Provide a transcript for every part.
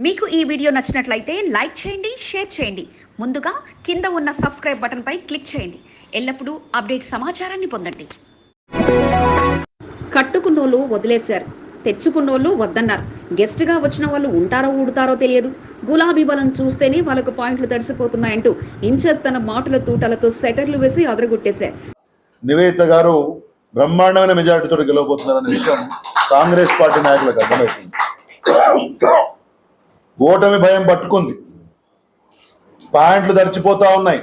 మీకు ఈ వీడియో నచ్చినట్లయితే లైక్ చేయండి, షేర్ చేయండి. ముందుగా కింద ఉన్న సబ్స్క్రైబ్ బటన్ పై క్లిక్ చేయండి. ఎల్లప్పుడూ అప్డేట్ సమాచారాన్ని పొందండి. కట్టుకున్నోళ్ళు వదిలేశారు, తెచ్చుకున్నోళ్ళు వద్దన్నారు. గెస్ట్గా వచ్చిన వాళ్ళు ఉంటారో ఊడుతారో తెలియదు. గులాబీ బలం చూస్తేనే వాళ్ళకు పాయింట్లు తడిసిపోతున్నాయంటూ ఇన్ఛార్జ్ తన మాటల తూటాలతో సెటర్లు వేసి అదరగొట్టేశారు. నివేదిత గారు బ్రహ్మాండమైన మెజారిటీతో గెలవబోతున్నారనే విషయం కాంగ్రెస్ పార్టీ నాయకులకు అర్థమవుతుంది. ఓటమి భయం పట్టుకుంది, పాయింట్లు తడిచిపోతా ఉన్నాయి.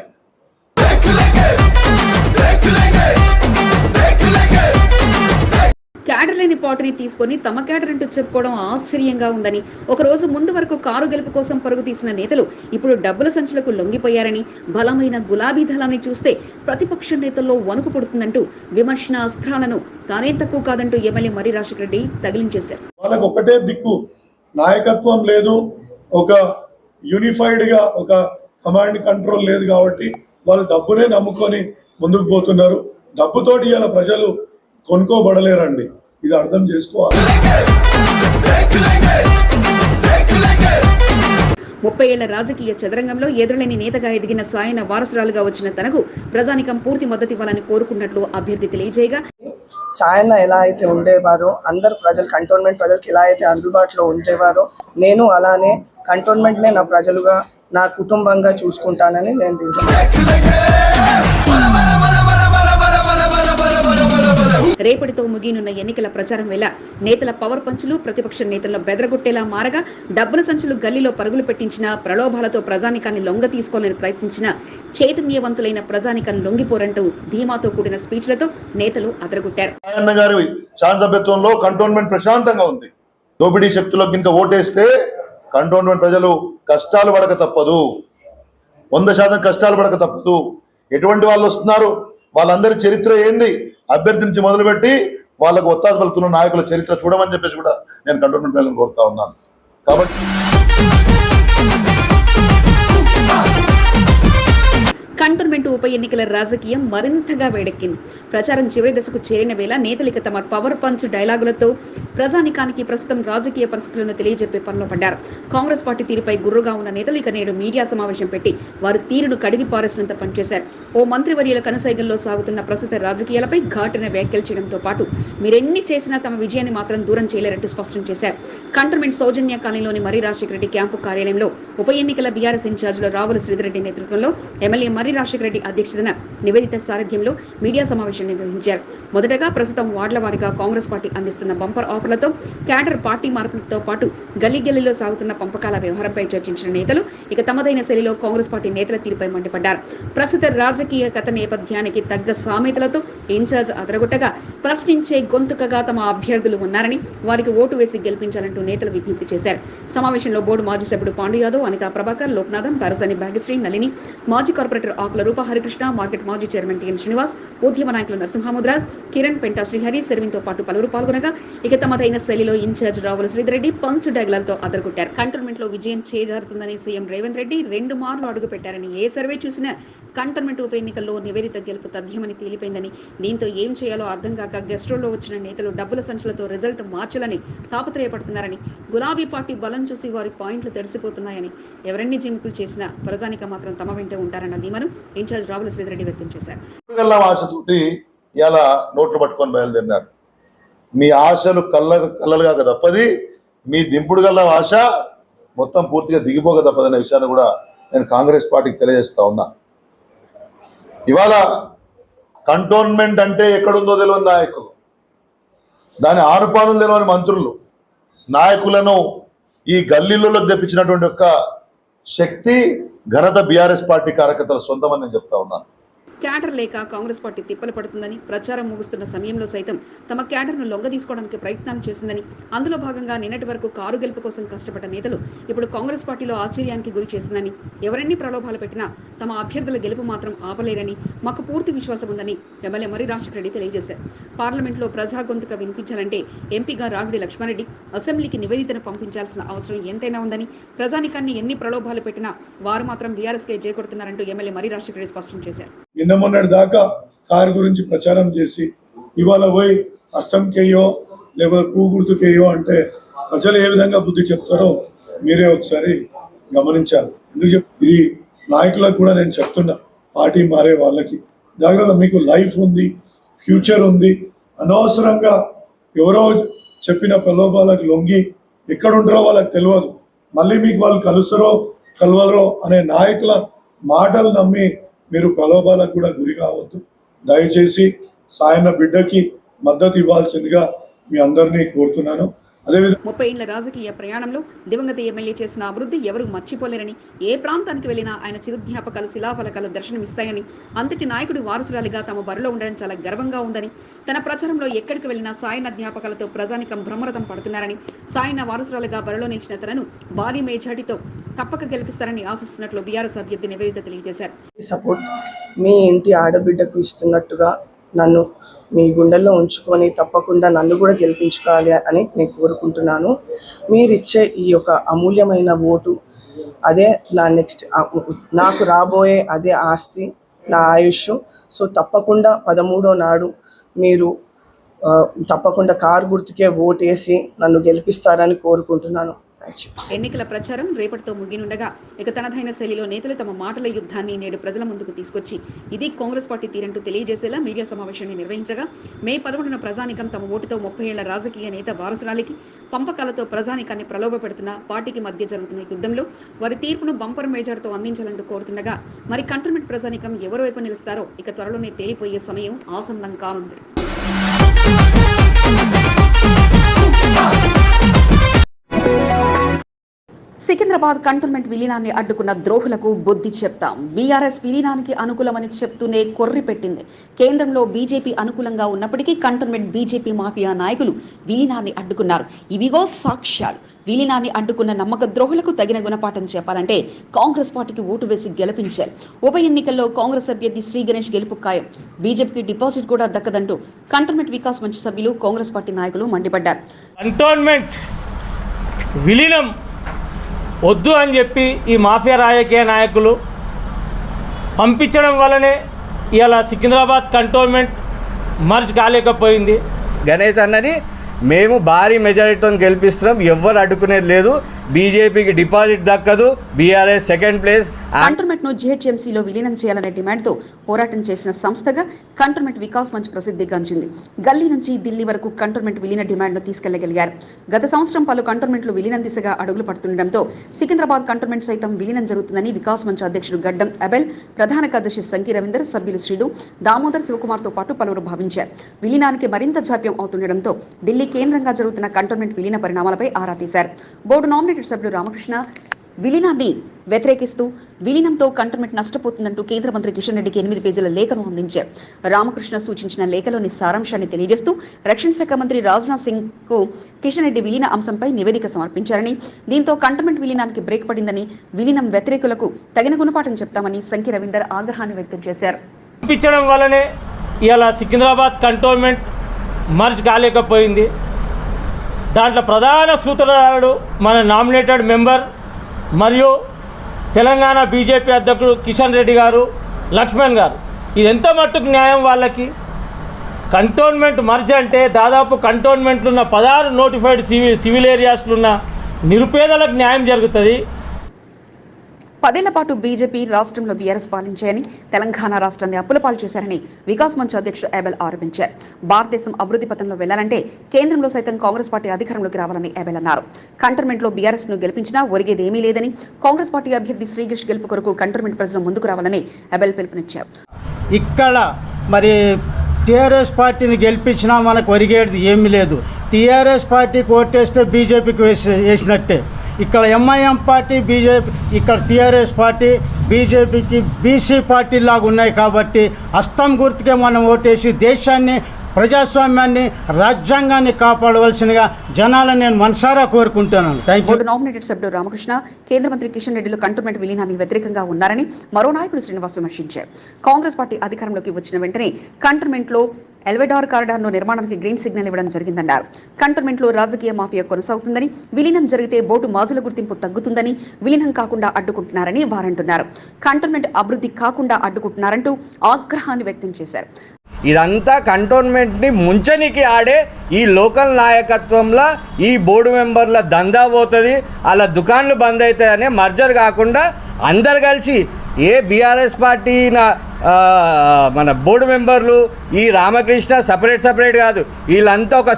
క్యాడర్ లేని పార్టీని తీసుకొని తమ క్యాడర్ అంటూ చెప్పుకోవడం ఆశ్చర్యంగా ఉందని, ఒకరోజు ముందు వరకు కారు గెలుపు కోసం పరుగు తీసిన నేతలు ఇప్పుడు డబ్బుల సంచులకు లొంగిపోయారని, బలమైన గులాబీ దళాన్ని చూస్తే ప్రతిపక్ష నేతల్లో వణుకు పుడుతుందంటూ విమర్శన అస్త్రాలను తానేం తక్కువ కాదంటూ ఎమ్మెల్యే మర్రి రాజశేఖర రెడ్డి తగిలించేశారు. వాళ్ళకు ఒకటే దిక్కు, నాయకత్వం లేదు, ఒక యూనిఫైడ్ గా ఒక కమాండ్ కంట్రోల్ లేదు. కాబట్టి వాళ్ళు డబ్బునే నమ్ముకొని ముందుకు పోతున్నారు. డబ్బుతోటి ఇలా ప్రజలు కొనుక్కోబడలేరండి, ఇది అర్థం చేసుకోవాలి. 30 ఏళ్ల రాజకీయ చదరంగంలో ఎదురులేని నేతగా ఎదిగిన సాయన వారసురాలుగా వచ్చిన తనకు ప్రజానికం పూర్తి మద్దతు ఇవ్వాలని కోరుకున్నట్లు అభ్యర్థి తెలియజేయగా, సాయన ఎలా అయితే ఉండేవారో, అందరు ప్రజలు కంటోన్మెంట్ ప్రజలకు ఎలా అయితే అందుబాటులో ఉండేవారో, నేను అలానే కంటోన్మెంట్నే నా ప్రజలుగా, నా కుటుంబంగా చూసుకుంటానని నేను రేపటితో ముగియనున్న ఎన్నికల ప్రచారం వేళ నేతల పవర్ పంచులు ప్రతిపక్ష నేతల్లో బెదరగొట్టేలా మారగా, డబ్బుల సంచులు గల్లీలో పరుగులు పెట్టించిన, ప్రలోభాలతో ప్రజానికాన్ని లొంగ తీసుకోవాలని ప్రయత్నించిన చైతన్యవంతులైన ప్రజానికాన్ని లొంగిపోరంటూ ధీమాతో కూడిన స్పీచ్లతో నేతలు అదరగొట్టారు. శాసనసభ్యత్వంలో కంటోన్మెంట్ ప్రశాంతంగా ఉంది. దోపిడీ శక్తులకు ఇంకా ఓటేస్తే కంటోన్మెంట్ ప్రజలు కష్టాలు పడక తప్పదు, 100% కష్టాలు పడక తప్పదు. ఎటువంటి వాళ్ళు వస్తున్నారు, వాళ్ళందరి చరిత్ర ఏంది, అభ్యర్థి నుంచి మొదలుపెట్టి వాళ్ళకు ఒత్తాస పలుకుతున్న నాయకుల చరిత్ర చూడమని చెప్పేసి కూడా నేను కంటోన్మెంట్ ప్రజలను కోరుతా ఉన్నాను. కాబట్టి కంటోన్మెంట్ ఉప ఎన్నికల రాజకీయం మరింతగా వేడెక్కింది. ప్రచారం చివరి దశకు చేరిన వేళ నేతలిక తమ పవర్ పంచ్ డైలాగులతో ప్రజానికానికి ప్రస్తుతం రాజకీయ పరిస్థితులను తెలియజెప్పే పనిలో పడ్డారు. కాంగ్రెస్ పార్టీ తీరుపై గుర్రుగా ఉన్న నేతలు ఇక నేడు మీడియా సమావేశం పెట్టి వారి తీరును కడిగి పారేసినంత పనిచేశారు. ఓ మంత్రివర్యుల కనసైగల్లో సాగుతున్న ప్రస్తుత రాజకీయాలపై ఘాటైన వ్యాఖ్యలు చేయడంతో పాటు మీరెన్ని చేసినా తమ విజయాన్ని మాత్రం దూరం చేయలేరంటూ స్పష్టం చేశారు. కంటోన్మెంట్ సౌజన్య కాలనీలోని మర్రి రాజశేఖర రెడ్డి క్యాంపు కార్యాలయంలో ఉప ఎన్నికల బీఆర్ఎస్ ఇన్ఛార్జీలు రావుల శ్రీధర్రెడ్డి నేతృత్వంలో ఎమ్మెల్యే మర్రి రాజశేఖర రెడ్డి అధ్యక్షతన నివేదిత సారథ్యంలో మీడియా సమావేశం నిర్వహించారు. మొదటగా ప్రస్తుతం వార్డుల వారీగా కాంగ్రెస్ పార్టీ అందిస్తున్న బంపర్ ఆఫర్లతో క్యాడర్ పార్టీ మార్పులతో పాటు గల్లీ గల్లీలో సాగుతున్న పంపకాల వ్యవహారంపై చర్చించిన నేతలు ఇక తమదైన శైలిలో కాంగ్రెస్ పార్టీ నేతల తీరుపై మండిపడ్డారు. ప్రస్తుత రాజకీయ కథ నేపథ్యానికి తగ్గ సామెతలతో ఇన్ఛార్జ్ అదరగొట్టగా, ప్రశ్నించే గొంతుకగా తమ అభ్యర్థులు ఉన్నారని, వారికి ఓటు వేసి గెలిపించాలంటూ నేతలు విజ్ఞప్తి చేశారు. సమావేశంలో బోర్డు మాజీ సభ్యుడు పాండు యాదవ్, అనితా ప్రభాకర్, లోక్నాథం, పరసని భాగ్యశ్రీ, నళిని, మాజీ కార్పొరేటర్ ఆకుల రూప హరికృష్ణ, మార్కెట్ మాజీ చైర్మన్ టిఎన్ శ్రీనివాస్, ఉద్యమ నాయకులు నరసింహముద్రాజ్, కిరణ్, పెంటా శ్రీహరి, సెర్విన్తో పాటు పలువురు పాల్గొనగా, ఇక తమదైన శైలిలో ఇన్ఛార్జ్ రావుల శ్రీధర్రెడ్డి పంచ్ డైలాగులతో అదరగొట్టారు. కంటోన్మెంట్ లో విజయం చేజారుతుందని సీఎం రేవంత్ రెడ్డి 2 మార్లు అడుగు పెట్టారని, ఏ సర్వే చూసినా కంటోన్మెంట్ ఉప ఎన్నికల్లో నివేదిత గెలుపు తథ్యమని తేలిపోయిందని, దీంతో ఏం చేయాలో అర్థం కాక గెస్ట్రోల్లో వచ్చిన నేతలు డబ్బుల సంచులతో రిజల్ట్ మార్చాలని తాపత్రయపడుతున్నారని, గులాబీ పార్టీ బలం చూసి వారి పాయింట్లు తడిసిపోతున్నాయని, ఎవరెన్ని జిమ్కులు చేసినా ప్రజానిక మాత్రం తమ వెంటే ఉంటారన్న ధీమను ఇన్ఛార్జ్ రావుల శ్రీధర్రెడ్డి వ్యక్తం చేశారు. ఆశతోటి ఇలా నోట్లు పట్టుకొని బయలుదేరినారు. మీ ఆశలు కళ్ళలుగా తప్పది, మీ దింపుడు గల్ల ఆశ మొత్తం పూర్తిగా దిగిపోక తప్పదనే విషయాన్ని కూడా నేను కాంగ్రెస్ పార్టీకి తెలియజేస్తా ఉన్నా. ఇవాళ కంటోన్మెంట్ అంటే ఎక్కడుందో తెలియని నాయకులు, దాని ఆనుపానులు తెలియని మంత్రులు, నాయకులను ఈ గల్లీలోకి తెప్పించినటువంటి యొక్క శక్తి ఘనత బీఆర్ఎస్ పార్టీ కార్యకర్తల సొంతమని నేను చెప్తా ఉన్నాను. క్యాడర్ లేక కాంగ్రెస్ పార్టీ తిప్పలు పడుతుందని, ప్రచారం ముగుస్తున్న సమయంలో సైతం తమ క్యాడర్ను లొంగ తీసుకోవడానికి ప్రయత్నాలు చేసిందని, అందులో భాగంగా నిన్నటి వరకు కారు గెలుపు కోసం కష్టపడ్డ నేతలు ఇప్పుడు కాంగ్రెస్ పార్టీలో ఆశ్చర్యానికి గురి చేసిందని, ఎవరెన్ని ప్రలోభాలు పెట్టినా తమ అభ్యర్థుల గెలుపు మాత్రం ఆపలేరని మాకు పూర్తి విశ్వాసం ఉందని ఎమ్మెల్యే మర్రి రాజశేఖర రెడ్డి తెలియజేశారు. పార్లమెంట్లో ప్రజా గొంతుక వినిపించాలంటే ఎంపీగా రాగిడి లక్ష్మారెడ్డి అసెంబ్లీకి నివేదికను పంపించాల్సిన అవసరం ఎంతైనా ఉందని, ప్రజానికాన్ని ఎన్ని ప్రలోభాలు పెట్టినా వారు మాత్రం బీఆర్ఎస్కే జయకొడుతున్నారంటూ ఎమ్మెల్యే మర్రి రాజశేఖర రెడ్డి స్పష్టం చేశారు. నిన్న మొన్నటి దాకా కారు గురించి ప్రచారం చేసి ఇవాళ పోయి అస్సంకేయో లేకపోతే గుర్తుకేయో అంటే ప్రజలు ఏ విధంగా బుద్ధి చెప్తారో మీరే ఒకసారి గమనించాలి. ఇది నాయకులకు కూడా నేను చెప్తున్నా, పార్టీ మారే వాళ్ళకి జాగ్రత్త, మీకు లైఫ్ ఉంది, ఫ్యూచర్ ఉంది. అనవసరంగా ఎవరో చెప్పిన ప్రలోభాలకు లొంగి ఎక్కడుంటారో వాళ్ళకి తెలియదు, మళ్ళీ మీకు వాళ్ళు కలుస్తారో కలవరో అనే నాయకుల మాటలు నమ్మి మీరు ప్రలోభాలకు కూడా గురి కావద్దు. దయచేసి సాయన్న బిడ్డకి మద్దతు ఇవ్వాల్సిందిగా మీ అందరినీ కోరుతున్నాను. 30 ఏళ్ల రాజకీయ ప్రయాణంలో దివంగత ఎమ్మెల్యే చేసిన అభివృద్ధి ఎవరూ మర్చిపోలేరని, ఏ ప్రాంతానికి వెళ్లినా ఆయన చిరుజ్ఞాపకాలు శిలాఫలకాలు దర్శనమిస్తాయని, అంతటి నాయకుడి వారసురాలిగా తమ బరిలో ఉండడం చాలా గర్వంగా ఉందని, తన ప్రచారంలో ఎక్కడికి వెళ్లినా సాయన్న జ్ఞాపకాలతో ప్రజానికం బ్రహ్మరథం పడుతున్నారని, సాయన్న వారసురాలిగా బరిలో నిలిచిన తనను భారీ మేజార్టీతో తప్పక గెలిపిస్తారని ఆశిస్తున్నట్లు బీఆర్ఎస్ అభ్యర్థి నివేదిత తెలియజేశారు. సపోర్ట్ మీ ఇంటి ఆడబిడ్డకు ఇస్తున్నట్టుగా నన్ను మీ గుండెల్లో ఉంచుకొని తప్పకుండా నన్ను కూడా గెలిపించుకోవాలి అని నేను కోరుకుంటున్నాను. మీరిచ్చే ఈ యొక్క అమూల్యమైన ఓటు అదే నా నెక్స్ట్ నాకు రాబోయే అదే ఆస్తి, నా ఆయుష్. సో తప్పకుండా 13వ నాడు మీరు తప్పకుండా కారు గుర్తుకే ఓటేసి నన్ను గెలిపిస్తారని కోరుకుంటున్నాను. ఎన్నికల ప్రచారం రేపటితో ముగినుండగా ఇక తనదైన శైలిలో నేతలు తమ మాటల యుద్ధాన్ని నేడు ప్రజల ముందుకు తీసుకొచ్చి ఇది కాంగ్రెస్ పార్టీ తీరంటూ తెలియజేసేలా మీడియా సమావేశాన్ని నిర్వహించగా మే 11న ప్రజానికం తమ ఓటుతో 30 ఏళ్ల రాజకీయ నేత వారసురాలికి పంపకాలతో ప్రజానికాన్ని ప్రలోభ పెడుతున్న పార్టీకి మధ్య జరుగుతున్న యుద్ధంలో వారి తీర్పును బంపర్ మేజర్తో అందించాలంటూ కోరుతుండగా మరి కంటోన్మెంట్ ప్రజానికం ఎవరి వైపు నిలుస్తారో ఇక త్వరలోనే తేలిపోయే సమయం ఆసన్నం కానుంది. సికింద్రాబాద్ కంటోన్మెంట్ విలీనాన్ని అడ్డుకున్న ద్రోహులకు బుద్ధి చెప్తాం. బీఆర్ఎస్ విలీనానికి అనుకూలమని చెప్తూనే కొర్రి పెట్టింది. కేంద్రంలో బీజేపీ అనుకూలంగా ఉన్నప్పటికీ కంటోన్మెంట్ బీజేపీ మాఫియా నాయకులు విలీనాన్ని అడ్డుకున్నారు. ఇవిగో సాక్ష్యాలు. విలీనాన్ని అడ్డుకున్న నమ్మక ద్రోహులకు తగిన గుణపాఠం చెప్పాలంటే కాంగ్రెస్ పార్టీకి ఓటు వేసి గెలిపించారు. ఉప ఎన్నికల్లో కాంగ్రెస్ అభ్యర్థి శ్రీ గణేష్ గెలుపు ఖాయం. బీజేపీకి డిపాజిట్ కూడా దక్కదంటూ కంటోన్మెంట్ వికాస్ మంచ్ సభ్యులు కాంగ్రెస్ పార్టీ నాయకులు మండిపడ్డారు. కంటోన్మెంట్ విలీనం వద్దు అని చెప్పి ఈ మాఫియా రాజకీయ నాయకులు పంపించడం వల్లనే ఇవాళ సికింద్రాబాద్ కంటోన్మెంట్ మర్జ్ కాలేకపోయింది. గణేష్ అన్నని మేము భారీ మెజారిటీతో గెలిపిస్తున్నాం, ఎవ్వరు అడ్డుకునేది లేదు. బీజేపీకి డిపాజిట్ దక్కదు, బీఆర్ఎస్ సెకండ్ ప్లేస్. కంటోన్మెంట్ ను జీహెచ్ఎంసీలో విలీనం చేయాలనే డిమాండ్తో పోరాటం చేసిన సంస్థగా కంటోన్మెంట్ వికాస్ మంచ్ ప్రసిద్ధి గంచింది. గల్లీ నుంచి ఢిల్లీ వరకు కంటోన్మెంట్ విలీన డిమాండ్ను తీసుకెళ్లగలిగారు. గత సంవత్సరం పలు కంటోన్మెంట్లు విలీనం దిశగా అడుగులు పడుతుండటంతో సికింద్రాబాద్ కంటోన్మెంట్ సైతం విలీనం జరుగుతుందని వికాస్ మంచ్ అధ్యక్షుడు గడ్డం అబెల్, ప్రధాన కార్యదర్శి సంకి రవీందర్, సభ్యులు శ్రీడు, దామోదర్, శివకుమార్తో పాటు పలువురు భావించారు. విలీనానికి మరింత జాప్యం అవుతుండటంతో ఢిల్లీ కేంద్రంగా జరుగుతున్న కంటోన్మెంట్ విలీన పరిణామాలపై ఆరా తీశారు. బోర్డు నామినేటెడ్ సభ్యులు రామకృష్ణ విలీనాన్ని వ్యతిరేకిస్తూ విలీనంతో కంటోన్మెంట్ నష్టపోతుందంటూ కేంద్ర మంత్రి కిషన్ రెడ్డికి 8 పేజీల లేఖను అందించారు. రామకృష్ణ సూచించిన లేఖలోని సారాంశాన్ని తెలియజేస్తూ రక్షణ శాఖ మంత్రి రాజ్నాథ్ సింగ్ కు కిషన్ రెడ్డి విలీన అంశంపై నివేదిక సమర్పించారని, దీంతో కంటోన్మెంట్ విలీనానికి బ్రేక్ పడిందని, విలీనం వ్యతిరేకులకు తగిన గుణపాఠం చెప్తామని సంకి రవీందర్ ఆగ్రహాన్ని వ్యక్తం చేశారు. పంపించడం వల్లనే ఇవాళ సికింద్రాబాద్ కంటోన్మెంట్ మర్జ్ కాలేకపోయింది. దాంట్లో ప్రధాన సూత్రధారుడు మన నామినేటెడ్ మెంబర్ మరియు తెలంగాణ బీజేపీ అధ్యక్షుడు కిషన్ రెడ్డి గారు, లక్ష్మణ్ గారు. ఇది ఎంత మట్టుకు న్యాయం వాళ్ళకి? కంటోన్మెంట్ మర్జ్ అంటే దాదాపు కంటోన్మెంట్లు ఉన్న 16 నోటిఫైడ్ సివిల్ ఏరియాస్లు ఉన్న నిరుపేదలకు న్యాయం జరుగుతుంది. 10 ఏళ్ల పాటు బీజేపీ రాష్ట్రంలో బీఆర్ఎస్ పాలించాయని, తెలంగాణ రాష్ట్రాన్ని అప్పులపాలు చేశారని వికాస్ మంచ్ అధ్యక్షుడు ఏబెల్ ఆరోపించారు. భారతదేశం అభివృద్ధి పథంలో వెళ్లాలంటే కేంద్రంలో సైతం కాంగ్రెస్ పార్టీ అధికారంలోకి రావాలని ఏబెల్ అన్నారు. కంటోన్మెంట్లో బీఆర్ఎస్ ను గెలిపించినా ఒరిగేదేమీ లేదని, కాంగ్రెస్ పార్టీ అభ్యర్థి శ్రీగణేష్ గెలుపు కొరకు కంటోన్మెంట్ ప్రజలు ముందుకు రావాలని ఏబెల్ పిలుపునిచ్చారు. ఇక్కడ మరి టీఆర్ఎస్ పార్టీని గెలిపించినా మనకు ఒరిగేది ఏమీ లేదు. టీఆర్ఎస్ పార్టీకి ఓటేస్తే బీజేపీకి వేసినట్టే. ఇక్కడ ఎంఐఎం పార్టీ, బీజేపీ, ఇక్కడ టీఆర్ఎస్ పార్టీ, బీజేపీకి బీసీ పార్టీ లాగా ఉన్నాయి. కాబట్టి హస్తం గుర్తుకే మనం ఓటేసి దేశాన్ని, ప్రజాస్వామ్యాన్ని, రాజ్యాంగాన్ని కాపాడవలసినగా జనాలను నేను మనసారా కోరుకుంటున్నాను. బోర్డు నామినేటెడ్ సభ్యుడు రామకృష్ణ, కేంద్ర మంత్రి కిషన్ రెడ్డిలు కంటోన్మెంట్ విలీనానికి వ్యతిరేకంగా ఉన్నారని మరో నాయకుడు శ్రీనివాస్ విమర్శించారు. కాంగ్రెస్ పార్టీ అధికారంలోకి వచ్చిన వెంటనే కంటోన్మెంట్లో ఎలివేటర్ కారిడార్ను నిర్మాణానికి గ్రీన్ సిగ్నల్ ఇవ్వడం జరిగిందన్నారు. కంటోన్మెంట్లో రాజకీయ మాఫియా కొనసాగుతుందని, విలీనం జరిగితే బోర్డు మాజుల గుర్తింపు తగ్గుతుందని, విలీనం కాకుండా అడ్డుకుంటున్నారని వారంటున్నారు. కంటోన్మెంట్ అభివృద్ధి కాకుండా అడ్డుకుంటున్నారంటూ ఆగ్రహాన్ని వ్యక్తం చేశారు. ఇదంతా కంటోన్మెంట్ని ముంచనికి ఆడే ఈ లోకల్ నాయకత్వంలో ఈ బోర్డు మెంబర్ల దందా పోతుంది, అలా దుకాన్లు బంద్ అవుతాయనే మర్జర్ కాకుండా అందరు కలిసి ఏ బీఆర్ఎస్ పార్టీ మన బోర్డు మెంబర్లు ఈ రామకృష్ణ సపరేట్ కాదు, వీళ్ళంతా ఒక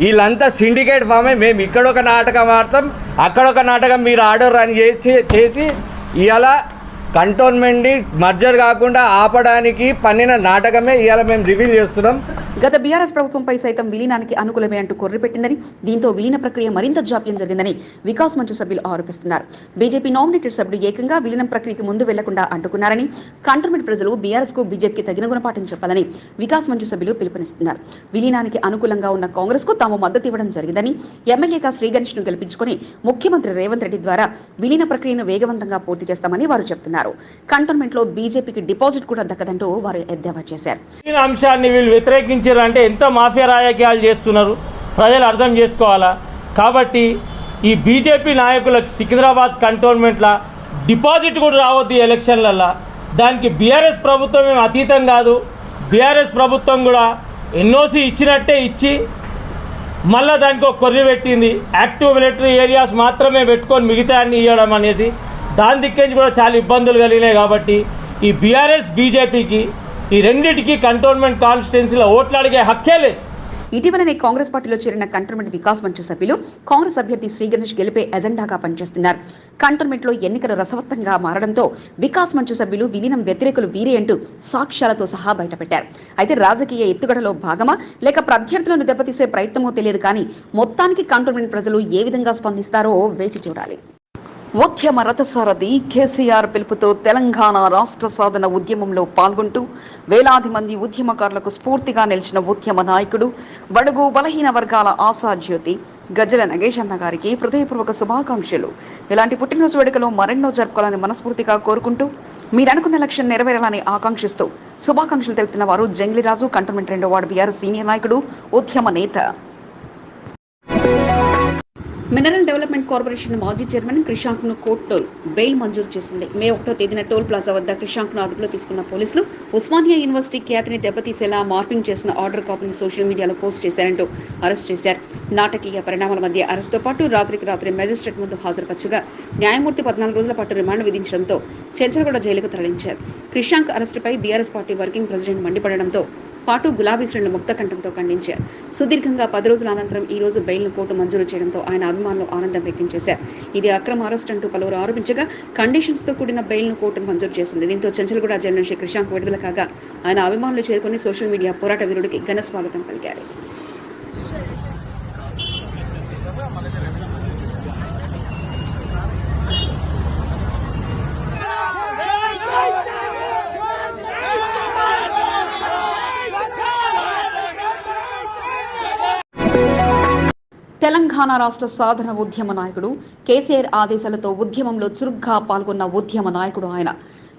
వీళ్ళంతా సిండికేట్ ఫామ్ అయి మేము ఇక్కడొక నాటకం ఆడతాం అక్కడొక నాటకం మీరు ఆర్డర్ అని చేసి ఇలా కంటోన్మెంట్ని మర్జర్ కాకుండా ఆపడానికి పన్నిన నాటకమే ఇవాళ మేము రివీల్ చేస్తున్నాం. గత బీఆర్ఎస్ ప్రభుత్వంపై సైతం విలీనానికి అనుకూలమే అంటూ కొర్రిపెట్టిందని, దీంతో విలీన ప్రక్రియ మరింత జాప్యం జరిగిందని వికాస్ మంచు సభ్యులు ఆరోపిస్తున్నారు. బీజేపీ నామినేటెడ్ సభ్యులు ఏకంగా విలీనం ప్రక్రియకు ముందు వెళ్లకుండా అడ్డుకున్నారని, కంటోన్మెంట్ ప్రజలు బీఆర్ఎస్ కు బీజేపీకి తగిన గుణపాఠం చెప్పాలని వికాస్ మంచు సభ్యులు పిలుపునిస్తున్నారు. విలీనానికి అనుకూలంగా ఉన్న కాంగ్రెస్ కు తాము మద్దతు ఇవ్వడం జరిగిందని, ఎమ్మెల్యేగా శ్రీ గణేష్ ను గెలిపించుకుని ముఖ్యమంత్రి రేవంత్ రెడ్డి ద్వారా విలీన ప్రక్రియను వేగవంతంగా పూర్తి చేస్తామని వారు చెబుతున్నారు. కంటోన్మెంట్ లో బీజేపీకి డిపాజిట్ కూడా దక్కదంటూ వారు ఎద్దేవా చేశారు. అంశాన్ని వీళ్ళు వ్యతిరేకించారంటే ఎంత మాఫియా రాజకీయాలు చేస్తున్నారు ప్రజలు అర్థం చేసుకోవాలా. కాబట్టి ఈ బీజేపీ నాయకులకు సికింద్రాబాద్ కంటోన్మెంట్లో డిపాజిట్ కూడా రావద్దు ఎలక్షన్లల్లో. దానికి బీఆర్ఎస్ ప్రభుత్వం ఏం అతీతం కాదు. బీఆర్ఎస్ ప్రభుత్వం కూడా ఎన్ఓసి ఇచ్చినట్టే ఇచ్చి మళ్ళీ దానికి ఒక కొర్రి పెట్టింది. యాక్టివ్ మిలిటరీ ఏరియాస్ మాత్రమే పెట్టుకొని మిగతా అన్ని ఇవ్వడం అనేది దాని దిక్కించి కూడా చాలా ఇబ్బందులు కలిగినాయి. కాబట్టి ఈ బీఆర్ఎస్ బీజేపీకి ఈ రెండింటికి కంటోన్మెంట్ కాన్స్టిట్యున్సీలో ఓట్లు అడిగే హక్కే లేదు. ఇటీవలనే కాంగ్రెస్ పార్టీలో చేరిన కంటోన్మెంట్ వికాస్ మంచు సభ్యులు కాంగ్రెస్ అభ్యర్థి శ్రీ గణేష్ గెలిపే ఎజెండాగా పనిచేస్తున్నారు. కంటోన్మెంట్ లో ఎన్నికలు రసవత్తంగా మారడంతో వికాస్ మంచు సభ్యులు విలీనం వ్యతిరేకులు వీరే అంటూ సాక్ష్యాలతో సహా బయటపెట్టారు. అయితే రాజకీయ ఎత్తుగడలో భాగమా లేక ప్రత్యర్థులను దెబ్బతీసే ప్రయత్నమో తెలియదు కానీ మొత్తానికి కంటోన్మెంట్ ప్రజలు ఏ విధంగా స్పందిస్తారో వేచి చూడాలి. ఉద్యమ రథసారథి కేసీఆర్ పిలుపుతో తెలంగాణ రాష్ట్ర సాధన ఉద్యమంలో పాల్గొంటూ వేలాది మంది ఉద్యమకారులకు స్ఫూర్తిగా నిలిచిన ఉద్యమ నాయకుడు, బడుగు బలహీన వర్గాల ఆశాజ్యోతి గజ్జల నగేష్ అన్న గారికి హృదయపూర్వక శుభాకాంక్షలు. ఇలాంటి పుట్టినరోజు వేడుకలు మరెన్నో జరుపుకోవాలని మనస్ఫూర్తిగా కోరుకుంటూ మీరనుకున్న లక్ష్యం నెరవేరాలని ఆకాంక్షిస్తూ శుభాకాంక్షలు తెలుపుతున్న వారు జంగ్లీరాజు, కంటోన్మెంట్ 2వ వార్డు బీఆర్ఎస్ సీనియర్ నాయకుడు, ఉద్యమ నేత. మినరల్ డెవలప్మెంట్ కార్పొరేషన్ మాజీ చైర్మన్ క్రిషాంక్ ను కోర్టు బెయిల్ మంజూరు చేసింది. మే 1వ తేదీన టోల్ ప్లాజా వద్ద క్రిషాంక్ ను అదుపులో తీసుకున్న పోలీసులు ఉస్మానియా యూనివర్సిటీ ఖ్యాతిని దెబ్బతీసేలా మార్పింగ్ చేసిన ఆర్డర్ కాపీని సోషల్ మీడియాలో పోస్ట్ చేశారంటూ అరెస్ట్ చేశారు. నాటకీయ పరిణామాల మధ్య అరెస్టుతో పాటు రాత్రికి రాత్రి మెజిస్ట్రేట్ ముందు హాజరుపరచగా న్యాయమూర్తి 14 రోజుల పాటు రిమాండ్ విధించడంతో చెంచల్గూడ జైలుకు తరలించారు. క్రిషాంక్ అరెస్టుపై బీఆర్ఎస్ పార్టీ వర్కింగ్ ప్రెసిడెంట్ మండిపడడంతో పాటు గులాబీ శ్రేణులు ముక్తకంఠంతో ఖండించారు. సుదీర్ఘంగా 10 రోజుల అనంతరం ఈ రోజు బెయిల్ను కోర్టు మంజూరు చేయడంతో ఆయన అభిమానులు ఆనందం వ్యక్తం చేశారు. ఇది అక్రమ అరెస్ట్ అంటూ పలువురు ఆరోపించగా కండిషన్స్ తో కూడిన బెయిల్ను కోర్టు మంజూరు చేసింది. దీంతో చెంచల్గూడ జైలు నుంచి క్రిషాంక్ విడుదల కాగా ఆయన అభిమానులు చేరుకుని సోషల్ మీడియా పోరాట వీరుడికి ఘన స్వాగతం పలికారు. తెలంగాణ రాష్ట్ర సాధన ఉద్యమ నాయకుడు, కేసీఆర్ ఆదేశాలతో ఉద్యమంలో చురుగ్గా పాల్గొన్న ఉద్యమ నాయకుడు ఆయన.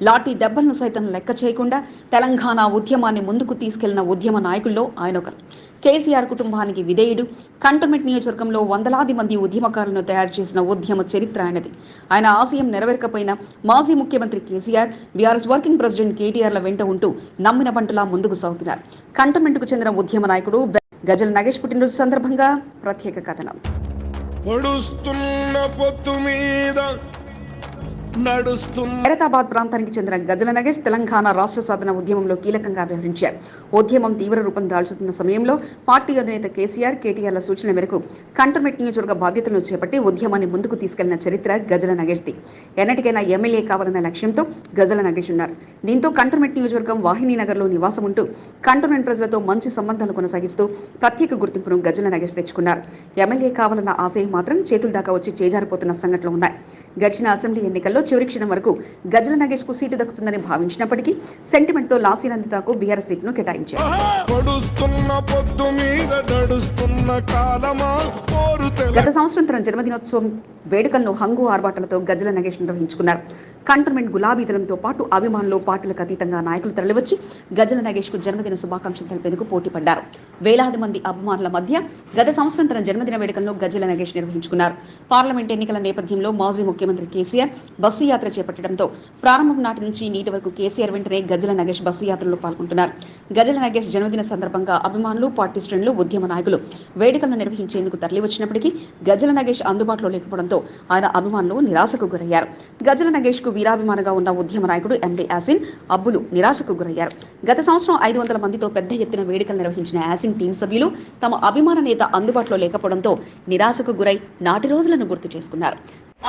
లాఠీ దెబ్బలను సైతం లెక్క చేయకుండా తెలంగాణ ఉద్యమాన్ని ముందుకు తీసుకెళ్లిన ఉద్యమ నాయకుల్లో ఆయన ఒకరు. కేసీఆర్ కుటుంబానికి విధేయుడు, కంటోన్మెంట్ నియోజకవర్గంలో వందలాది మంది ఉద్యమకారులను తయారు చేసిన ఉద్యమ చరిత్ర ఆయనది. ఆయన ఆశయం నెరవేరకపోయినా మాజీ ముఖ్యమంత్రి కేసీఆర్, బీఆర్ఎస్ వర్కింగ్ ప్రెసిడెంట్ కేటీఆర్ల వెంట ఉంటూ నమ్మిన బంటులా ముందుకు సాగుతున్నారు. కంటోన్మెంట్కు చెందిన ఉద్యమ నాయకుడు గజ్జల నగేష్ పుట్టినరోజు సందర్భంగా ప్రత్యేక కథనం. ఖైరతాబాద్ ప్రాంతానికి చెందిన గజ్జల నగేష్ తెలంగాణ రాష్ట్ర సాధన ఉద్యమంలో కీలకంగా వ్యవహరించారు. ఉద్యమం తీవ్ర రూపం దాల్చుతున్న సమయంలో పార్టీ అధినేత కేసీఆర్, కేటీఆర్ల సూచన మేరకు కంటోన్మెంట్ నియోజకవర్గ బాధ్యతలను చేపట్టి ఉద్యమాన్ని ముందుకు తీసుకెళ్లిన చరిత్ర గజ్జల నగేష్ది. ఎన్నటికైనా ఎమ్మెల్యే కావాలన్న లక్ష్యంతో గజ్జల నగేష్ ఉన్నారు. దీంతో కంటోన్మెంట్ నియోజకవర్గం వాహినీనగర్లో నివాసం ఉంటూ కంటోన్మెంట్ ప్రజలతో మంచి సంబంధాలు కొనసాగిస్తూ ప్రత్యేక గుర్తింపును గజ్జల నగేష్ తెచ్చుకున్నారు. ఎమ్మెల్యే కావాలన్న ఆశయం మాత్రం చేతుల దాకా వచ్చి చేజారిపోతున్న సంఘటనలు ఉన్నాయి. గడిచిన అసెంబ్లీ ఎన్నికల్లో చివరి క్షణం వరకు గజ్జల నగేష్ కు సీటు దక్కుతుందని భావించినప్పటికీ సెంటిమెంట్ తో లాసీ నందితాకు బీఆర్ఎస్ సీట్ను కేటాయించారు. గత సంవత్సరం తన జన్మదినోత్సవం వేడుకలను హంగు ఆర్భాటాలతో గజ్జల నగేష్ నిర్వహించుకున్నారు. కంటోన్మెంట్ గులాబీ దళంతో పాటు అభిమానులు పార్టీలకు అతీతంగా నాయకులు తరలివచ్చి గజ్జల నగేష్ కు జన్మదిన శుభాకాంక్షలు తెలిపేందుకు పోటీ పడ్డారు. వేలాది మంది అభిమానుల మధ్య గత సంవత్సరం తన జన్మదిన వేడుకలను గజ్జల నగేష్ నిర్వహించుకున్నారు. పార్లమెంట్ ఎన్నికల నేపథ్యంలో మాజీ ముఖ్యమంత్రి కేసీఆర్ బస్సు యాత్ర చేపట్టడంతో ప్రారంభం నాటి నుంచి నీటి వరకు కేసీఆర్ వెంటనే గజ్జల నగేష్ బస్సు యాత్రలో పాల్గొంటున్నారు. గజ్జల నగేష్ జన్మదిన సందర్భంగా అభిమానులు, పార్టీ శ్రేణులు, ఉద్యమ నాయకులు వేడుకలను నిర్వహించేందుకు తరలివచ్చినప్పటికీ గజ్జల నగేష్ అందుబాటులో లేకపోవడంతో ఆయన అభిమానులు నిరాశకు గురయ్యారు. గజ్జల నగేష్ కు వీరాభిమానిగా ఉన్న ఉద్యమ నాయకుడు ఎండి యాసిన్, అబ్బులు నిరాశకు గురయ్యారు. గత సంవత్సరం 500 మందితో పెద్ద ఎత్తున వేడుకలు నిర్వహించిన యాసిన్ టీం సభ్యులు తమ అభిమాన నేత అందుబాటులో లేకపోవడంతో నిరాశకు గురై నాటి రోజులను గుర్తు చేసుకున్నారు.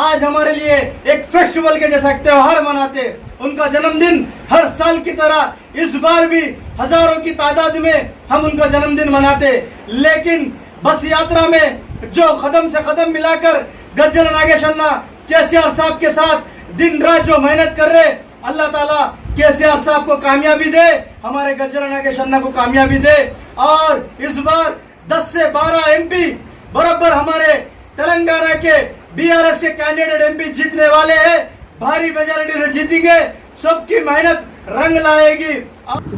आज हमारे लिए एक फेस्टिवल के जैसा त्योहार मनाते, उनका जन्मदिन हर साल की तरह इस बार भी हजारों की तादाद में हम उनका जन्मदिन मनाते, लेकिन बस यात्रा में जो कदम से कदम मिलाकर गज्जल नागेश अन्ना केसीआर साहब के साथ दिन रात जो मेहनत कर रहे, अल्लाह ताला केसीआर साहब को कामयाबी दे, हमारे गज्जल नागेश अन्ना को कामयाबी दे। और इस बार 10 से 12 एमपी बराबर हमारे तेलंगाना के बीआरएस के कैंडिडेट एमपी जीतने वाले हैं, भारी मेजॉरिटी से जीतेंगे, सबकी मेहनत रंग लाएगी।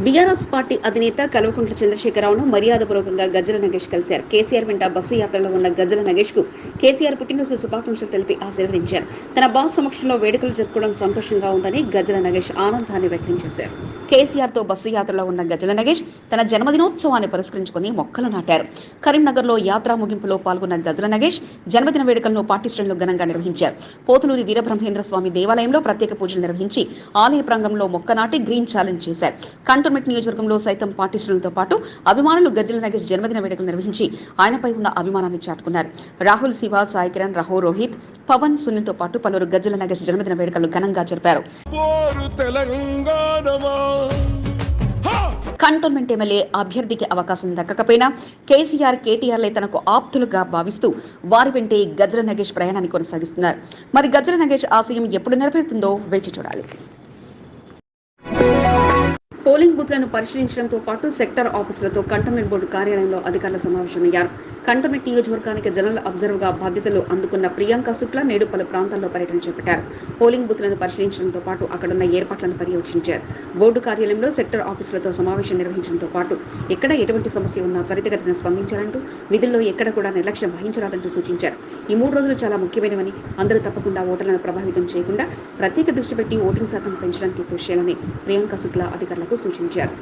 బీఆర్ఎస్ పార్టీ అధినేత కల్వకుంట్ల చంద్రశేఖరరావును మర్యాదపూర్వకంగా గజ్జల నగేష్ కలిశారు. కేసీఆర్ వెంట బస్సు యాత్రలో ఉన్న గజ్జల నగేష్ కు కేసీఆర్ పుట్టినరోజు శుభాకాంక్షలు తెలిపి ఆశీర్వదించారు. తన బాస్ సమక్షంలో వేడుకలు జరుపుకోవడం సంతోషంగా ఉందని గజ్జల నగేష్ ఆనందాన్ని వ్యక్తం చేశారు. కేసీఆర్ తో బస్సు యాత్రలో ఉన్న గజ్జల నగేష్ తన జన్మదినోత్సవాన్ని పురస్కరించుకుని మొక్కలు నాటారు. కరీంనగర్ లో యాత్రా ముగింపులో పాల్గొన్న గజ్జల నగేష్ జన్మదిన వేడుకలను పార్టీ శ్రేణులు ఘనంగా నిర్వహించారు. పోతులూరి వీరబ్రహ్మేంద్ర స్వామి దేవాలయంలో ప్రత్యేక పూజలు నిర్వహించి ఆలయ ప్రాంగణంలో మొక్క నాటి గ్రీన్ ఛాలెంజ్ చేశారు. కంటోన్మెంట్ నియోజకవర్గంలో సైతం పార్టీ శ్రేణులతో పాటు అభిమానులు గజ్జల నగేష్ జన్మదిన వేడుకలు నిర్వహించి ఆయనపై ఉన్న అభిమానాన్ని చాటుకున్నారు. రాహుల్, శివ, సాయి కిరణ్, రహో, రోహిత్, పవన్, సునీల్ తో పాటు పలువురు గజ్జల నగేష్ జన్మదిన వేడుకలు ఘనంగా జరిపారు. కంటోన్మెంట్ ఎమ్మెల్యే అభ్యర్థికి అవకాశం దక్కకపోయినా కేసీఆర్, కేటీఆర్లే తనకు ఆప్తులుగా భావిస్తూ వారి వెంటే గజ్జల నగేష్ ప్రయాణాన్ని కొనసాగిస్తున్నారు. మరి గజ్జల నగేష్ ఆశయం ఎప్పుడు నెరవేరుతుందో వేచి చూడాలి. పోలింగ్ బూత్లను పరిశీలించడంతో పాటు సెక్టర్ ఆఫీసులతో కంటోన్మెంట్ బోర్డు కార్యాలయంలో అధికారుల సమావేశమయ్యారు. కంటోన్మెంట్ నియోజకవర్గానికి జనరల్ అబ్జర్వర్ గా బాధ్యతలు అందుకున్న ప్రియాంక శుక్లా నేడు పలు ప్రాంతాల్లో పర్యటన చేపట్టారు. పోలింగ్ బూత్లను పరిశీలించడంతో పాటు అక్కడున్న ఏర్పాట్లను పర్యవేక్షించారు. బోర్డు కార్యాలయంలో సెక్టర్ ఆఫీసులతో సమావేశం నిర్వహించడంతో పాటు ఎక్కడ ఎటువంటి సమస్య ఉన్నా త్వరితగతిన స్పందించాలంటూ విధుల్లో ఎక్కడ కూడా నిర్లక్ష్యం వహించరాదంటూ సూచించారు. ఈ 3 రోజులు చాలా ముఖ్యమైనవని, అందరూ తప్పకుండా ఓటర్లను ప్రభావితం చేయకుండా ప్రత్యేక దృష్టి పెట్టి ఓటింగ్ శాతం పెంచడానికి కృషి చేయాలని ప్రియాంక శుక్లా అధికారులకు సూచించారు.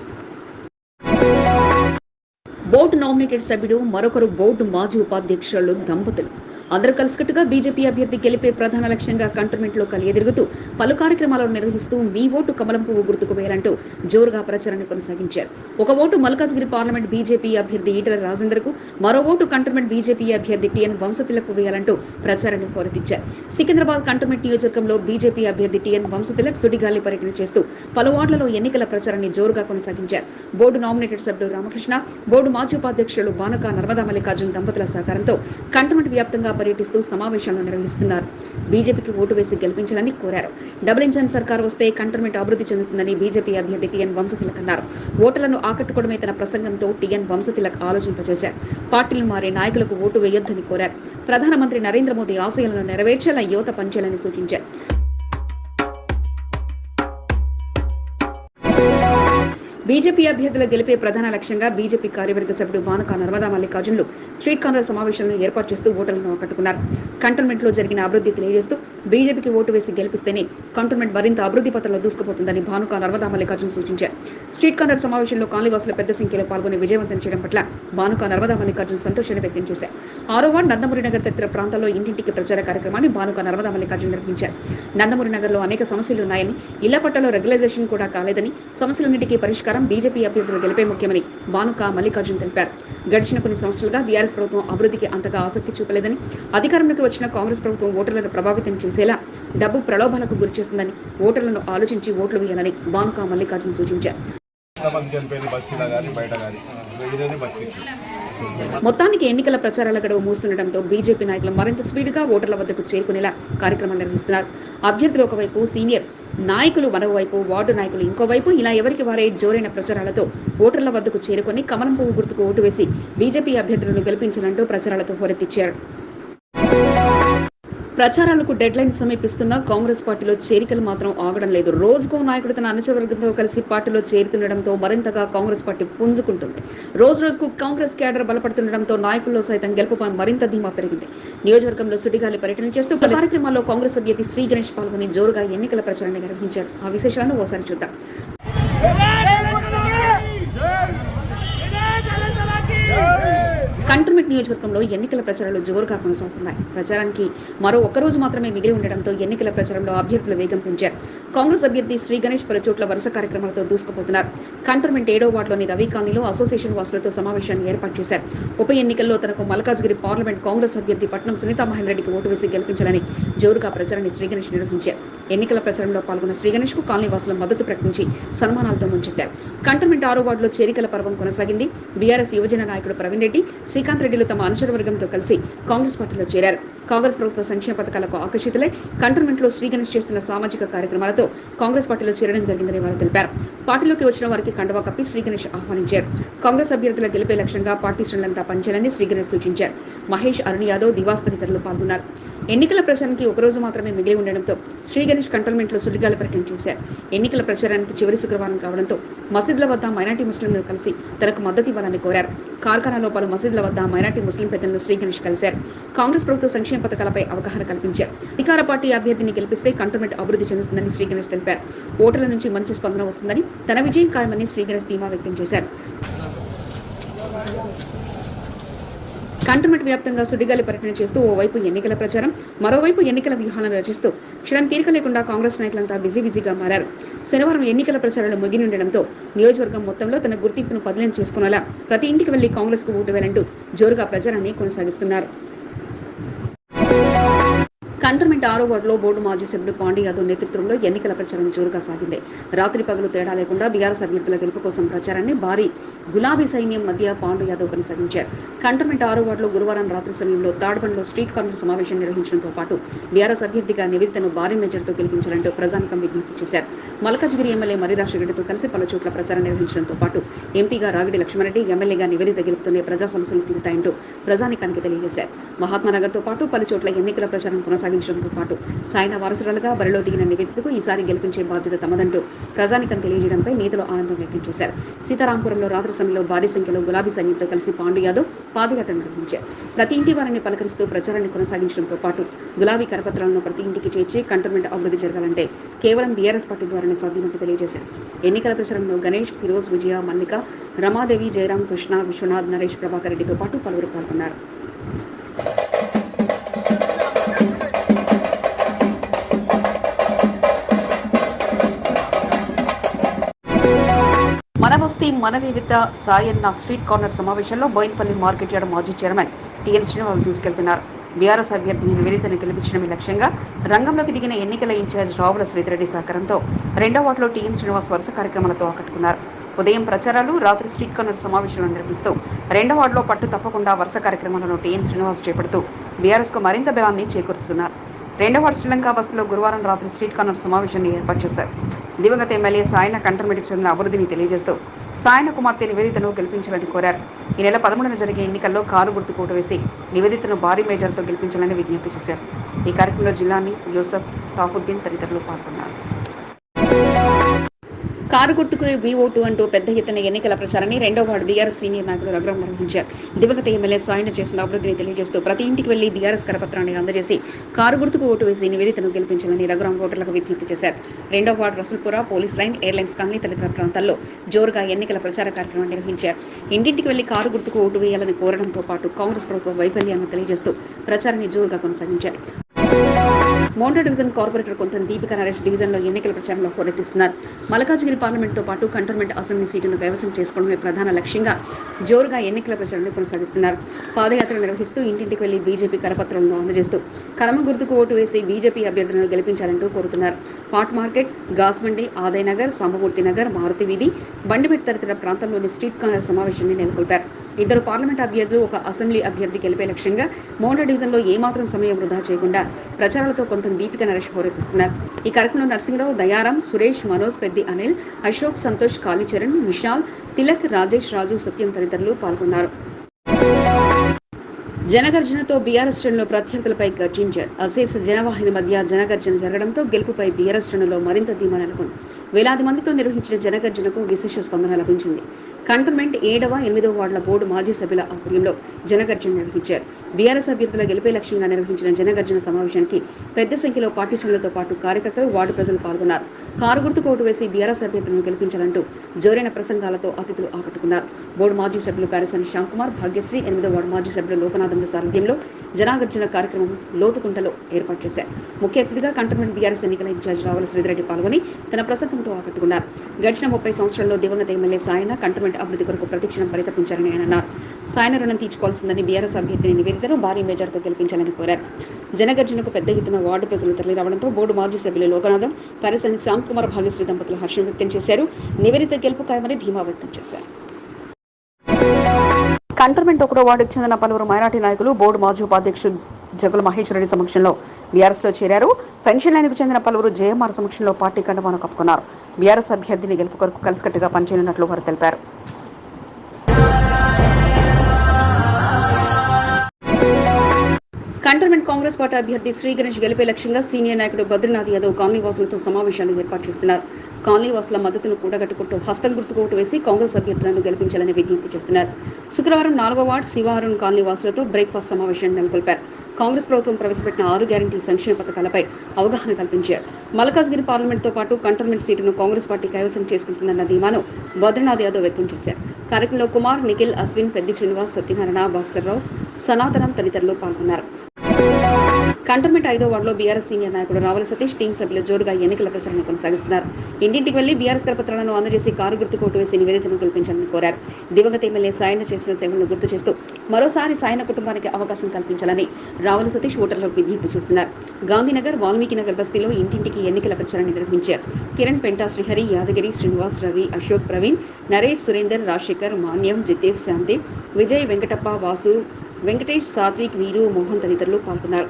బోర్డు నామినేటెడ్ సభ్యుడు మరొకరు బోర్డు మాజీ ఉపాధ్యక్షులు దంపతులు అందరూ కలిసికట్టుగా బీజేపీ అభ్యర్థి గెలిపే ప్రధాన లక్ష్యంగా కంటోన్మెంట్ లో కలియదిరుగుతూ పలు కార్యక్రమాలను నిర్వహిస్తూ మీ ఓటు కమలం పువ్వు గుర్తుకు వేయాలంటూ జోరుగా ప్రచారాన్ని కొనసాగించారు. ఒక ఓటు మల్కాజ్గిరి పార్లమెంట్ బీజేపీ అభ్యర్థి ఈటల రాజేందర్ కు, మరో ఓటు కంటోన్మెంట్ బీజేపీ అభ్యర్థి టిఎన్ వంశతిలకు వేయాలంటూ ప్రచారాన్ని హోరెత్తించారు. సికింద్రాబాద్ కంటోన్మెంట్ నియోజకవర్గంలో బీజేపీ అభ్యర్థి టిఎన్ వంశతిలక్ సుడిగాలి పర్యటన చేస్తూ పలు వార్డులలో ఎన్నికల ప్రచారాన్ని జోరుగా కొనసాగించారు. బోర్డు నామినేటెడ్ సభ్యుడు రామకృష్ణ, బోర్డు మాజీ ఉపాధ్యక్షులు బానక నర్మదా మల్లికార్జున దంపతుల సహకారంతో కంటోన్మెంట్ వ్యాప్తంగా పర్యటిస్తూ సమావేశాలను నిర్వహిస్తున్నారు. బీజేపీకి ఓటు వేసి గెలిపించాలని కోరారు. డబుల్ ఇంజన్ సర్కార్ వస్తే కంటోన్మెంట్ అభివృద్ధి చెందుతుందని బీజేపీ అభ్యర్థి టిఎన్ వంశతిలక్ అన్నారు. ఓటర్లను ఆకట్టుకోవడమే తన ప్రసంగంతో టిఎన్ వంశతిలక్ ఆలోచింపజేశారు. పార్టీలు మారే నాయకులకు ఓటు వేయొద్దని కోరారు. ప్రధానమంత్రి నరేంద్ర మోదీ ఆశయాలను నెరవేర్చేలా యువత పనిచేయాలని సూచించారు. బీజేపీ అభ్యర్థుల గెలిపే ప్రధాన లక్ష్యంగా బీజేపీ కార్యవర్గ సభ్యుడు బానక నర్మదా మల్లికార్జునులు స్ట్రీట్ కార్నర్ సమావేశాలను ఏర్పాటు చేస్తూ ఓటర్లను ఆకట్టుకున్నారు. కంటోన్మెంట్ లో జరిగిన అభివృద్ధి తెలియజేస్తూ బీజేపీకి ఓటు వేసి గెలిపిస్తేనే కంటోన్మెంట్ మరింత అభివృద్ధి పథంలో దూసుకుపోతుందని బానక నర్మదా మల్లికార్జున సూచించారు. స్ట్రీట్ కార్నర్ సమావేశంలో కాలనీవాసులు పెద్ద సంఖ్యలో పాల్గొని విజయవంతం చేయడం పట్ల బానక నర్మదా మల్లికార్జున సంతోషాన్ని వ్యక్తం చేశారు. 6వ వార్డు నందమూరి నగర్ తదితర ప్రాంతాల్లో ఇంటింటికి ప్రచార కార్యక్రమాన్ని బానక నర్మదా మల్లికార్జున నిర్వహించారు. నందమూరి నగర్ లో అనేక సమస్యలు ఉన్నాయని, ఇళ్ల పట్టాలో రెగ్యులైజేషన్ కూడా కాలేదని, సమస్యలన్నిటికీ పరిష్కారం బీజేపీ అభ్యర్థులు గెలిపే ముఖ్యమని బానుక మల్లికార్జున తెలిపారు. గడిచిన కొన్ని సంవత్సరాలుగా బీఆర్ఎస్ ప్రభుత్వం అభివృద్ధికి అంతగా ఆసక్తి చూపలేదని, అధికారంలోకి వచ్చిన కాంగ్రెస్ ప్రభుత్వం ఓటర్లను ప్రభావితం చేసేలా డబ్బు ప్రలోభాలకు గురి చేస్తుందని, ఓటర్లను ఆలోచించి ఓట్లు వేయాలని బానుక మల్లికార్జున సూచించారు. మొత్తానికి ఎన్నికల ప్రచారాల గడువు మూస్తుండటంతో బీజేపీ నాయకులు మరింత స్పీడ్గా ఓటర్ల వద్దకు చేరుకునేలా కార్యక్రమాలు నిర్వహిస్తున్నారు. అభ్యర్థులు ఒకవైపు, సీనియర్ నాయకులు మరోవైపు, వార్డు నాయకులు ఇంకోవైపు, ఇలా ఎవరికి వారే జోరైన ప్రచారాలతో ఓటర్ల వద్దకు చేరుకొని కమలం పువ్వు గుర్తుకు ఓటు వేసి బీజేపీ అభ్యర్థులను గెలిపించాలంటూ ప్రచారాలతో హోరెత్తిచ్చారు. ప్రచారాలకు డెడ్ లైన్ సమీపిస్తున్న కాంగ్రెస్ పార్టీలో చేరికలు మాత్రం ఆగడం లేదు. రోజుకో నాయకుడు తన అనుచరవర్గంతో కలిసి పార్టీలో చేరుతుండటంతో మరింతగా కాంగ్రెస్ పార్టీ పుంజుకుంటుంది. రోజుకు కాంగ్రెస్ క్యాడర్ బలపడుతుండటంతో నాయకుల్లో సైతం గెలుపుపై మరింత ధీమా పెరిగింది. నియోజకవర్గంలో సుడిగాలి పర్యటన చేస్తూ పలు కార్యక్రమాల్లో కాంగ్రెస్ అభ్యర్థి శ్రీ గణేష్ పాల్గొని జోరుగా ఎన్నికల ప్రచారాన్ని నిర్వహించారు. ఆ విశేషాలను ఓసారి చూద్దాం. కంటోన్మెంట్ నియోజకవర్గంలో ఎన్నికల ప్రచారాలు జోరుగా కొనసాగుతున్నాయి. ప్రచారానికి మరో ఒక్కరోజు మాత్రమే మిగిలి ఉండడంతో ఎన్నికల ప్రచారంలో అభ్యర్థుల వేగం పెంచారు. కాంగ్రెస్ అభ్యర్థి శ్రీ గణేష్ పలు చోట్ల వరుస కార్యక్రమాలతో దూసుకుపోతున్నారు. కంటోన్మెంట్ 7వ వార్డులోని రవి కాలనీలో అసోసియేషన్ వాసులతో సమావేశాన్ని ఏర్పాటు చేశారు. ఉప ఎన్నికల్లో తనకు మల్కాజ్గిరి పార్లమెంట్ కాంగ్రెస్ అభ్యర్థి పట్నం సునీతా మహేందర్ రెడ్డికి ఓటు వేసి గెలిపించాలని జోరుగా ప్రచారాన్ని శ్రీ గణేష్ నిర్వహించారు. ఎన్నికల ప్రచారంలో పాల్గొన్న శ్రీ గణేష్ కు కాలనీ వాసుల మద్దతు ప్రకటించి సన్మానాలతో ముంచెత్తారు. కంటోన్మెంట్ 6వ వార్డులో చేరికల పర్వం కొనసాగింది. బీఆర్ఎస్ యువజన నాయకుడు ప్రవీణ్ రెడ్డి, శ్రీకాంత్ రెడ్డిలు తమ అనుచరవర్గంతో కలిసి కాంగ్రెస్ పార్టీలో చేరారు. కాంగ్రెస్ ప్రభుత్వ సంక్షేమ పథకాలకు ఆకర్షితులై కంటోన్మెంట్ లో శ్రీ గణేష్ చేస్తున్న సామాజిక కార్యక్రమాలతో కాంగ్రెస్ పార్టీలో చేరడం జరిగిందని వారు తెలిపారు. పార్టీలోకి వచ్చిన వారికి కండువా కప్పి శ్రీ గణేష్ ఆహ్వానించారు. కాంగ్రెస్ అభ్యర్థుల గెలిపే లక్ష్యంగా పార్టీ శ్రేణులంతా పనిచేయాలని శ్రీ గణేష్ సూచించారు. మహేష్, అరుణ్ యాదవ్, దివాస్ తదితరులు పాల్గొన్నారు. ఎన్నికల ప్రచారానికి ఒకరోజు మాత్రమే మిగిలి ఉండడంతో శ్రీ గణేష్ కంటోన్మెంట్ లో సుడిగాలి పర్యటన చేశారు. ఎన్నికల ప్రచారానికి చివరి శుక్రవారం కావడంతో మసీద్ల వద్ద మైనార్టీ ముస్లింలు కలిసి తనకు మద్దతు ఇవ్వాలని కోరారు. కార్ఖానాలో పలు మసీద్ల వద్ద మైనార్టీ ముస్లిం పెద్దలను శ్రీ గణేష్ కలిశారు. కాంగ్రెస్ ప్రభుత్వ సంక్షేమ పథకాలపై అవగాహన కల్పించారు. అధికార పార్టీ అభ్యర్థిని గెలిపిస్తే కంటోన్మెంట్ అభివృద్ధి చెందుతుందని శ్రీ గణేష్ తెలిపారు. ఓటర్ల నుంచి మంచి స్పందన వస్తుందని, తన విజయం ఖాయమని శ్రీ గణేష్ ధీమా వ్యక్తం చేశారు. కంటోన్మెంట్ వ్యాప్తంగా సుడిగాలి పర్యటన చేస్తూ ఓవైపు ఎన్నికల ప్రచారం, మరోవైపు ఎన్నికల వ్యూహాలను రచిస్తూ క్షణం తీరిక లేకుండా కాంగ్రెస్ నాయకులంతా బిజీగా మారారు. శనివారం ఎన్నికల ప్రచారాలు ముగినుండడంతో నియోజకవర్గం మొత్తంలో తన గుర్తింపును పదిలం చేసుకునేలా ప్రతి ఇంటికి వెళ్లి కాంగ్రెస్ కు ఓటు వేయాలంటూ జోరుగా ప్రచారాన్ని కొనసాగిస్తున్నారు. కంటోన్మెంట్ 6వ వార్డులో బోర్డు మాజీ సభ్యుడు పాండు యాదవ్ నేతృత్వంలో ఎన్నికల ప్రచారం జోరుగా సాగింది. రాత్రి పగలు తేడా లేకుండా బీఆర్ఎస్ అభ్యర్థుల గెలుపు కోసం ప్రచారాన్ని భారీ గులాబీ సైన్యం మధ్య పాండు యాదవ్ కొనసాగించారు. కంటోన్మెంట్ 6వ వార్డులో గురువారం రాత్రి సమయంలో తాడ్బండ్లో స్ట్రీట్ కార్నర్ సమావేశం నిర్వహించడంతో పాటు బీఆర్ఎస్ అభ్యర్థిగా నివేదితను భారీ మెజార్టీతో గెలిపించాలంటూ ప్రజానికం విజ్ఞప్తి చేశారు. మల్కాజ్గిరి ఎమ్మెల్యే మర్రిరాజరెడ్డితో కలిసి పలు చోట్ల ప్రచారం నిర్వహించడంతో పాటు ఎంపీగా రాగిడి లక్ష్మారెడ్డి, ఎమ్మెల్యేగా నివేదిత గెలుపుతూనే ప్రజా సమస్యలు తీరుతాయంటూ ప్రజానికానికి తెలియజేశారు. మహాత్మానగర్తో పాటు పలు చోట్ల ఎన్నికల ప్రచారం కొనసాగించడంతో పాటు సాయన వారసురాలుగా బరిలో దిగిన నివేదితకు ఈసారి గెలిపించే బాధ్యత తమదంటూ ప్రజానికం తెలియజేయడంపై నేతలు ఆనందం వ్యక్తం చేశారు. సీతారాంపురంలో రాత్రి సమయంలో భారీ సంఖ్యలో గులాబీ సైన్యంతో కలిసి పాండు యాదవ్ పాదయాత్ర నిర్వహించారు. ప్రతి ఇంటి వారిని పలకరిస్తూ ప్రచారాన్ని కొనసాగించడంతో పాటు గులాబీ కరపత్రాలను ప్రతి ఇంటికి చేర్చి కంటోన్మెంట్ అభివృద్ధి జరగాలంటే కేవలం బీఆర్ఎస్ పార్టీ ద్వారానే సాధ్యమంటూ తెలియజేశారు. ఎన్నికల ప్రచారంలో గణేష్, ఫిరోజ్, విజయ, మల్లిక, రమాదేవి, జయరాం, కృష్ణ, విశ్వనాథ్, నరేష్, ప్రభాకర్ రెడ్డితో పాటు పలువురు పాల్గొన్నారు. మన బస్తీ మన వివిధ సాయన్న స్ట్రీట్ కార్నర్ సమావేశంలో బోయిన్పల్లి మార్కెట్ యార్డ్ మాజీ చైర్మన్ టిఎన్ శ్రీనివాస్ దూసుకెళ్తున్నారు. బీఆర్ఎస్ అభ్యర్థిని నివేదితను గెలిపించడమే లక్ష్యంగా రంగంలోకి దిగిన ఎన్నికల ఇన్ఛార్జ్ రావుల శ్రీధరెడ్డి సహకారంతో 2వ వార్డులో టిఎన్ శ్రీనివాస్ వరుస కార్యక్రమాలతో ఆకట్టుకున్నారు. ఉదయం ప్రచారాలు, రాత్రి స్ట్రీట్ కార్నర్ సమావేశాలను నిర్వహిస్తూ 2వ వార్డులో పట్టు తప్పకుండా వరుస కార్యక్రమాలను టిఎన్ శ్రీనివాస్ చేపడుతూ బీఆర్ఎస్కు మరింత బలాన్ని చేకూరుస్తున్నారు. 2వ వార్డు శ్రీలంక బస్సులో గురువారం రాత్రి స్ట్రీట్ కార్నర్ సమావేశాన్ని ఏర్పాటు చేశారు. దివంగత ఎమ్మెల్యే సాయన కంటోన్మెంట్కి చెందిన అభివృద్ధిని తెలియజేస్తూ సాయన కుమార్తె నివేదితను గెలిపించాలని కోరారు. ఈ నెల 13న జరిగే ఎన్నికల్లో కారు గుర్తుకు ఓటు వేసి నివేదితను భారీ మేజర్తో గెలిపించాలని విజ్ఞప్తి చేశారు. ఈ కార్యక్రమంలో జిల్లాని, యూసఫ్, తాఫుద్దీన్ తదితరులు పాల్గొన్నారు. కారు గుర్తుకు మీ ఓటు అంటూ పెద్ద ఎత్తున ఎన్నికల ప్రచారాన్ని 2వ వార్డు బీఆర్ఎస్ సీనియర్ నాయకుడు రఘురాం నిర్వహించారు. దివంగత ఎమ్మెల్యే సాయన చేసిన అభివృద్ధిని తెలియజేస్తూ ప్రతి ఇంటికి వెళ్లి బీఆర్ఎస్ కరపత్రాన్ని అందజేసి కారు గుర్తుకు ఓటు వేసి నివేదితను గెలిపించాలని రఘురాం ఓటర్లకు విజ్ఞప్తి చేశారు. 2వ ward Rasoolpura, police line, airlines colony తదితర ప్రాంతాల్లో జోరుగా ఎన్నికల ప్రచార కార్యక్రమాన్ని నిర్వహించారు. ఇంటింటికి వెళ్లి కారు గుర్తుకు ఓటు వేయాలని కోరడంతో పాటు కాంగ్రెస్ ప్రభుత్వ వైఫల్యాన్ని తెలియజేస్తూ ప్రచారాన్ని జోరుగా కొనసాగించారు. మోండా డివిజన్ కార్పొరేటర్ కొంత దీపిక నరేష్ డివిజన్లో ఎన్నికల ప్రచారంలో హోరెత్తిస్తున్నారు. మల్కాజ్గిరి పార్లమెంట్తో పాటు కంటోన్మెంట్ అసెంబ్లీ సీటును కైవసం చేసుకోవడమే ప్రధాన లక్ష్యంగా జోరుగా ఎన్నికల ప్రచారాన్ని కొనసాగిస్తున్నారు. పాదయాత్ర నిర్వహిస్తూ ఇంటింటికి వెళ్లి బీజేపీ కరపత్రాలను అందజేస్తూ కలమ గుర్తుకు ఓటు వేసి బీజేపీ అభ్యర్థులను గెలిపించాలంటూ కోరుతున్నారు. పాట్ మార్కెట్, గాస్మండి, ఆదయ్ నగర్, సాంబమూర్తి నగర్, మారుతి వీధి, బండిపేట తదితర ప్రాంతంలోని స్ట్రీట్ కార్నర్ సమావేశాన్ని నెలకొల్పారు. 2 పార్లమెంట్ అభ్యర్థులు, 1 అసెంబ్లీ అభ్యర్థి గెలిపే లక్ష్యంగా మోండా డివిజన్లో ఏమాత్రం సమయం వృధా చేయకుండా ప్రచారాలతో కొంత దీపిక నరేష్ హోరెత్తిస్తున్నారు. ఈ కార్యక్రమంలో నరసింహరావు, దయారాం, సురేష్, మనోజ్, పెద్ది అనిల్, అశోక్, సంతోష్, కాళీచరణ్, విశాల్, తిలక్, రాజేష్, రాజు, సత్యం తదితరులు పాల్గొన్నారు. జనగర్జనతో బీఆర్ఎస్ శ్రేణులు ప్రత్యర్థులపై గర్జించారు. అశేష జనవాహిని మధ్య జనగర్జన జరగడంతో గెలుపుపై బీఆర్ఎస్ శ్రేణుల్లో మరింత ధీమా నెలకొంది. వేలాది మందితో నిర్వహించిన జనగర్జనకు విశేష స్పందన లభించింది. కంటోన్మెంట్ 7వ, 8వ వార్డుల బోర్డు మాజీ సభ్యుల ఆధ్వర్యంలో జనగర్జన నిర్వహించారు. బీఆర్ఎస్ అభ్యర్థుల గెలుపే లక్ష్యంగా నిర్వహించిన జనగర్జన సమావేశానికి పెద్ద సంఖ్యలో పార్టీ శ్రేణులతో పాటు కార్యకర్తలు, వార్డు ప్రజలు పాల్గొన్నారు. కారు గుర్తుకు ఓటు వేసి బీఆర్ఎస్ అభ్యర్థులను గెలిపించాలంటూ జోరైన ప్రసంగాలతో అతిథులు ఆకట్టుకున్నారు. బోర్డు మాజీ సభ్యులు పారసాని శ్యాంకుమార్, భాగ్యశ్రీ, 8వ వార్డు మాజీ సభ్యులు లోకనాథముల సారథ్యంలో జనగర్జన కార్యక్రమం లోతుకుంటలో ఏర్పాటు చేశారు. ముఖ్య అతిథిగా కంటోన్మెంట్ బీఆర్ఎస్ ఎన్నికల ఇన్ఛార్జ్ రావుల శ్రీధరెడ్డి పాల్గొని తన ప్రసంగంతో ఆకట్టుకున్నారు. గడిచిన 30 సంవత్సరాల్లో దివంగత ఎమ్మెల్యే సాయన కంటోన్మెంట్ అభివృద్ధి కొరకు ప్రతిక్షణం పరితపించారని ఆయన అన్నారు. సాయన రుణం తీర్చుకోవాల్సిందని బీఆర్ఎస్ అభ్యర్థిని నివేదికను భారీ మెజార్టీతో గెలిపించాలని కోరారు. జనగర్జనకు పెద్ద ఎత్తున వార్డు ప్రజలు తరలి రావడంతో బోర్డు మాజీ సభ్యులు లోకనాథం, పారసాని శ్యాంకుమార్, భాగ్యశ్రీ దంపతులు హర్షం వ్యక్తం చేశారు. నివేదిత గెలుపు ఖాయమని ధీమా వ్యక్తం చేశారు. కంటోన్మెంట్ 1వ వార్డుకు చెందిన పలువురు మైనార్టీ నాయకులు బోర్డు మాజీ ఉపాధ్యక్షుడు జగుల మహేశ్వర రెడ్డి సమక్షంలో బీఆర్ఎస్లో చేరారు. పెన్షన్ లైన్కు చెందిన పలువురు జేఎంఆర్ సమక్షంలో పార్టీ కండువాను కప్పుకున్నారు. బీఆర్ఎస్ అభ్యర్థిని గెలుపు కొరకు కలిసికట్టుగా పనిచేయనున్నట్లు వారు తెలిపారు. కంటోన్మెంట్ కాంగ్రెస్ పార్టీ అభ్యర్థి శ్రీ గణేష్ గెలిపే లక్ష్యంగా సీనియర్ నాయకుడు బద్రీనాథ్ యాదవ్ కాలనీవాసులతో సమావేశాలు ఏర్పాటు చేస్తున్నారు. కాలనీవాసుల మద్దతును కూడగట్టుకుంటూ హస్తం గుర్తుకు ఓటు వేసి కాంగ్రెస్ అభ్యర్థులను గెలిపించాలని విజ్ఞప్తి చేస్తున్నారు. శుక్రవారం 4వ వార్డు శివారుణ్ కాలనీవాసులతో బ్రేక్ఫాస్ట్ సమావేశాన్ని నెలకొల్పారు. కాంగ్రెస్ ప్రభుత్వం ప్రవేశపెట్టిన 6 గ్యారంటీ సంక్షేమ పథకాలపై అవగాహన కల్పించారు. మల్కాజ్గిరి పార్లమెంట్తో పాటు కంటోన్మెంట్ సీటును కాంగ్రెస్ పార్టీ కైవసం చేసుకుంటుందన్న ధీమాను బద్రీనాథ్ యాదవ్ వ్యక్తం చేశారు. కార్యక్రమంలో కుమార్, నిఖిల్, అశ్విన్, పెద్ది శ్రీనివాస్, సత్యనారాయణ, భాస్కర్ రావు, సనాతనం తదితరులు పాల్గొన్నారు. కంటోన్మెంట్ 5వ వార్డులో బీఆర్ఎస్ సీనియర్ నాయకుడు రావుల సతీష్ టీం సభ్యులు జోరుగా ఎన్నికల ప్రచారాన్ని కొనసాగిస్తున్నారు. ఇంటింటికి వెళ్లి బీఆర్ఎస్ కరపత్రాలను అందజేసి కారు గుర్తుకు ఓటు వేసి నివేదికను గెలిపించాలని కోరారు. దివంగత ఎమ్మెల్యే సాయన చేసిన సేవలను గుర్తు చేస్తూ మరోసారి సాయన కుటుంబానికి అవకాశం కల్పించాలని రావుల సతీష్ ఓటర్లకు విజ్ఞప్తి చేస్తున్నారు. గాంధీనగర్, వాల్మీకి నగర్ బస్తీలో ఇంటింటికి ఎన్నికల ప్రచారాన్ని నిర్వహించారు. కిరణ్, పెంటా శ్రీహరి, యాదగిరి, శ్రీనివాస్, రవి, అశోక్, ప్రవీణ్, నరేష్, సురేందర్, రాజశేఖర్, మాన్యం, జితేష్, శాంతి, విజయ్, వెంకటప్ప, వాసు, వెంకటేష్, సాత్విక్, వీరు, మోహన్ తదితరులు పాల్గొన్నారు.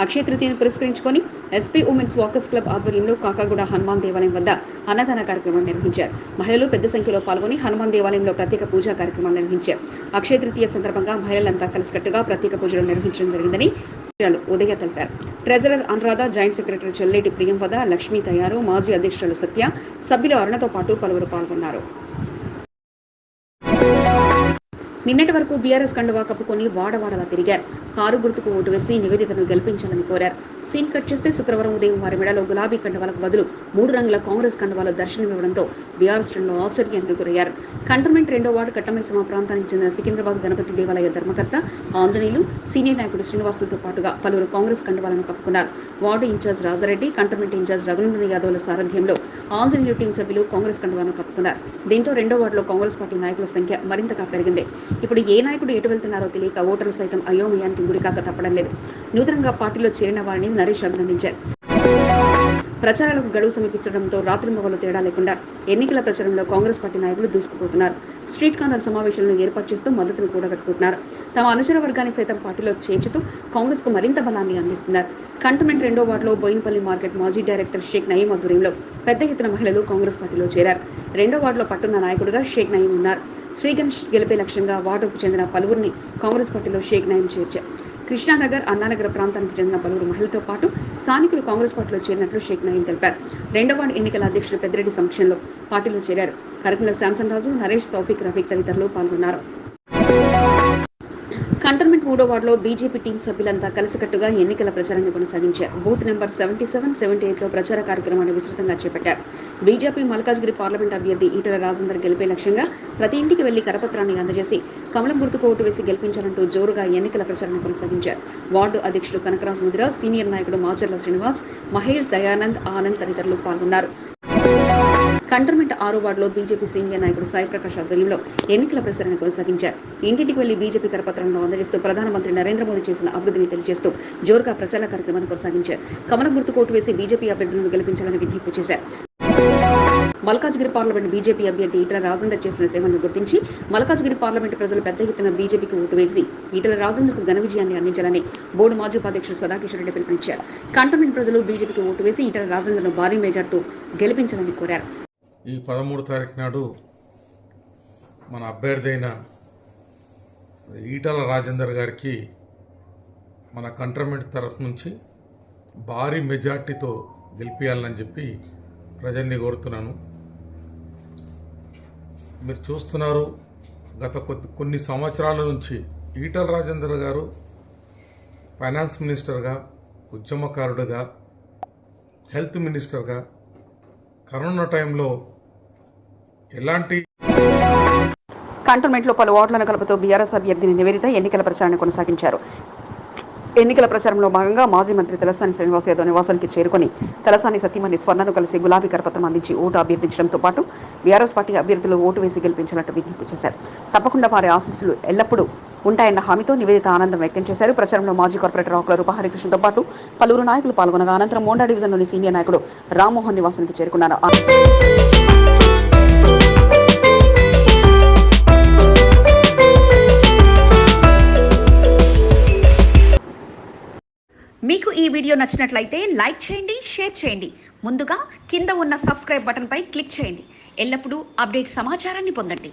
అక్షయ తృతీయను పురస్కరించుకొని ఎస్పీ ఉమెన్స్ వాకర్స్ క్లబ్ ఆధ్వర్యంలో కాకాగూడ హనుమాన్ దేవాలయం వద్ద అన్నదాన కార్యక్రమాన్ని నిర్వహించారు. మహిళలు పెద్ద సంఖ్యలో పాల్గొని హనుమాన్ దేవాలయంలో ప్రత్యేక పూజా కార్యక్రమాలు నిర్వహించారు. అక్షయ తృతీయ సందర్భంగా మహిళలంతా కలిసికట్టుగా ప్రత్యేక పూజలు నిర్వహించడం జరిగిందని ఉదయ తెలిపారు. Treasurer Anuradha, joint secretary Chelleti Priyamvada, Lakshmi తయారు, మాజీ అధ్యక్షులు సత్య, సభ్యులు అరుణతో పాటు పలువురు పాల్గొన్నారు. నిన్నటి వరకు బీఆర్ఎస్ కండువా కప్పుకొని వాడవాడలా తిరిగారు. కారు గుర్తుకు ఓటు వేసి నివేదితను గెలిపించాలని కోరారు. సీన్ కట్ చేస్తే శుక్రవారం ఉదయం వారి మెడలో గులాబీ కండువాలకు బదులు 3 రంగుల కాంగ్రెస్ కండువాలు దర్శనమివ్వడంతో బీఆర్ఎస్ శ్రేణులు ఆశ్చర్యానికి గురయ్యారు. కంటోన్మెంట్ 2వ వార్డు కట్టమైసమ ప్రాంతానికి చెందిన సికింద్రాబాద్ గణపతి దేవాలయ ధర్మకర్త ఆంజనేయులు, సీనియర్ నాయకుడు శ్రీనివాసులతో పాటుగా పలువురు కాంగ్రెస్ కండువాలను కప్పుకున్నారు. Ward in-charge Rajareddy, cantonment in-charge Raghunandan యాదవ్ల సారథ్యంలో ఆంజనేయులు టీం సభ్యులు కాంగ్రెస్ కండువాను కప్పుకున్నారు. దీంతో 2వ వార్డులో కాంగ్రెస్ పార్టీ నాయకుల సంఖ్య మరింతగా పెరిగింది. ఇప్పుడు ఏ నాయకుడు ఎటు వెళ్తున్నారో తెలియక ఓటర్లు సైతం అయోమయానికి గురికాక తప్పడం లేదు. నూతనంగా పార్టీలో చేరిన వారిని నరేష్ అభినందించారు. ప్రచారాలకు గడువు సమీపిస్తుండటంతో రాత్రింబవళ్లు తేడా లేకుండా ఎన్నికల ప్రచారంలో కాంగ్రెస్ పార్టీ నాయకులు దూసుకుపోతున్నారు. స్ట్రీట్ కార్నర్ సమావేశాలను ఏర్పాటు చేస్తూ మద్దతును కూడగట్టుకుంటున్నారు. తమ అనుచర వర్గాన్ని సైతం పార్టీలో చేర్చుతూ కాంగ్రెస్ కు మరింత బలాన్ని అందిస్తున్నారు. కంటోన్మెంట్ 2వ వార్డులో బోయినపల్లి మార్కెట్ మాజీ డైరెక్టర్ షేక్ నయీం ఆధ్వర్యంలో పెద్ద ఎత్తున మహిళలు కాంగ్రెస్ పార్టీలో చేరారు. 2వ వార్డులో పట్టున్న నాయకుడిగా షేక్ నయీం ఉన్నారు. శ్రీ గణేష్ గెలిపే లక్ష్యంగా వార్డుకు చెందిన పలువురిని కాంగ్రెస్ పార్టీలో షేక్ నయీం చేర్చారు. కృష్ణానగర్, అన్నానగర్ ప్రాంతానికి చెందిన పలువురు మహిళలతో పాటు స్థానికులు కాంగ్రెస్ పార్టీలో చేరినట్లు షేక్ నయీం తెలిపారు. 2వ వార్డు ఎన్నికల అధ్యక్షుడు పెద్దిరెడ్డి సమక్షంలో పార్టీలో చేరారు. కార్యక్రమంలో శాంసన్ రాజు, నరేష్, తౌఫిక్, రఫీక్ తదితరులు పాల్గొన్నారు. కంటోన్మెంట్ 3వ వార్డులో బీజేపీ టీం సభ్యులంతా కలిసికట్టుగా ఎన్నికల ప్రచారాన్ని కొనసాగించారు. బూత్ నెంబర్ 77, 78లో ప్రచార కార్యక్రమాన్ని విస్తృతంగా చేపట్టారు. బీజేపీ మల్కాజ్గిరి పార్లమెంట్ అభ్యర్థి ఈటెల రాజేందర్ గెలిపే లక్ష్యంగా ప్రతి ఇంటికి వెళ్లి కరపత్రాన్ని అందజేసి కమలం గుర్తుకు ఓటు వేసి గెలిపించాలంటూ జోరుగా ఎన్నికల ప్రచారాన్ని కొనసాగించారు. వార్డు అధ్యక్షుడు కనకరాజ్ ముదిరా, సీనియర్ నాయకుడు మాచర్ల శ్రీనివాస్, మహేష్, దయానంద్, ఆనంద్ తదితరులు పాల్గొన్నారు. కంటోన్మెంట్ 6వ వార్డులో బీజేపీ సీనియర్ నాయకుడు సాయి ప్రకాష్ ఆధ్వర్యంలో ఎన్నికల ప్రచారాన్ని కొనసాగించారు. ఇంటింటికి వెళ్లి బీజేపీ కరపత్రాలను అందజేస్తూ ప్రధానమంత్రి నరేంద్ర మోదీ చేసిన అభివృద్ధిని తెలియజేస్తూ జోరుగా ప్రచార కార్యక్రమాన్ని కొనసాగించారు. కమలం గుర్తుకు ఓటు వేసి బీజేపీ అభ్యర్థులను గెలిపించాలని విజ్ఞప్తి చేశారు. మల్కాజ్గిరి పార్లమెంట్ బీజేపీ అభ్యర్థి ఈటెల రాజేందర్ చేసిన సేవలను గుర్తించి మల్కాజ్గిరి పార్లమెంటు ప్రజలు పెద్ద ఎత్తున బీజేపీకి ఓటు వేసి ఈటెల రాజేందర్కు ఘన విజయాన్ని అందించాలని బోర్డు మాజీ ఉపాధ్యక్షుడు సదాకిషోర్ రెడ్డి పిలుపునిచ్చారు. కంటోన్మెంట్ ప్రజలు బీజేపీకి ఓటు వేసి ఈటెల రాజేందర్ను భారీ మెజార్టీతో గెలిపించాలని కోరారు. ఈ 13వ తారీఖు నాడు మన అభ్యర్థి అయిన ఈటల రాజేందర్ గారికి మన కంటోన్మెంట్ తరఫు నుంచి భారీ మెజార్టీతో గెలిపించాలని చెప్పి ప్రజల్ని కోరుతున్నాను. మీరు చూస్తున్నారు, గత కొన్ని సంవత్సరాల నుంచి ఈటల రాజేందర్ గారు ఫైనాన్స్ మినిస్టర్గా, ఉద్యమకారుడుగా, హెల్త్ మినిస్టర్గా కరోనా టైంలో ఎలాంటి కంటోన్మెంట్లో పలు వార్డులను కలుపుతూ బీఆర్ఎస్ అభ్యర్థిని నివేదిత ఎన్నికల ప్రచారాన్ని కొనసాగించారు. ఎన్నికల ప్రచారంలో భాగంగా మాజీ మంత్రి తలసాని శ్రీనివాస్ యాదవ్ నివాసానికి చేరుకుని తలసాని సతీమణి స్వర్ణను కలిసి గులాబీ కరపత్రం అందించి ఓటు అభ్యర్థించడంతో పాటు బీఆర్ఎస్ పార్టీ అభ్యర్థులు ఓటు వేసి గెలిపించినట్టు విజ్ఞప్తి చేశారు. తప్పకుండా వారి ఆశీస్సులు ఎల్లప్పుడూ ఉంటాయన్న హామీతో నివేదిత ఆనందం వ్యక్తం చేశారు. ప్రచారంలో మాజీ కార్పొరేటర్ ఆకుల రూపహరికృష్ణతో పాటు పలువురు నాయకులు పాల్గొనగా అనంతరం మోండా డివిజన్లోని సీనియర్ నాయకుడు రామ్మోహన్ నివాసానికి చేరుకున్నారు. మీకు ఈ వీడియో నచ్చినట్లయితే లైక్ చేయండి, షేర్ చేయండి. ముందుగా కింద ఉన్న సబ్స్క్రైబ్ బటన్పై క్లిక్ చేయండి. ఎల్లప్పుడూ అప్డేట్ సమాచారాన్ని పొందండి.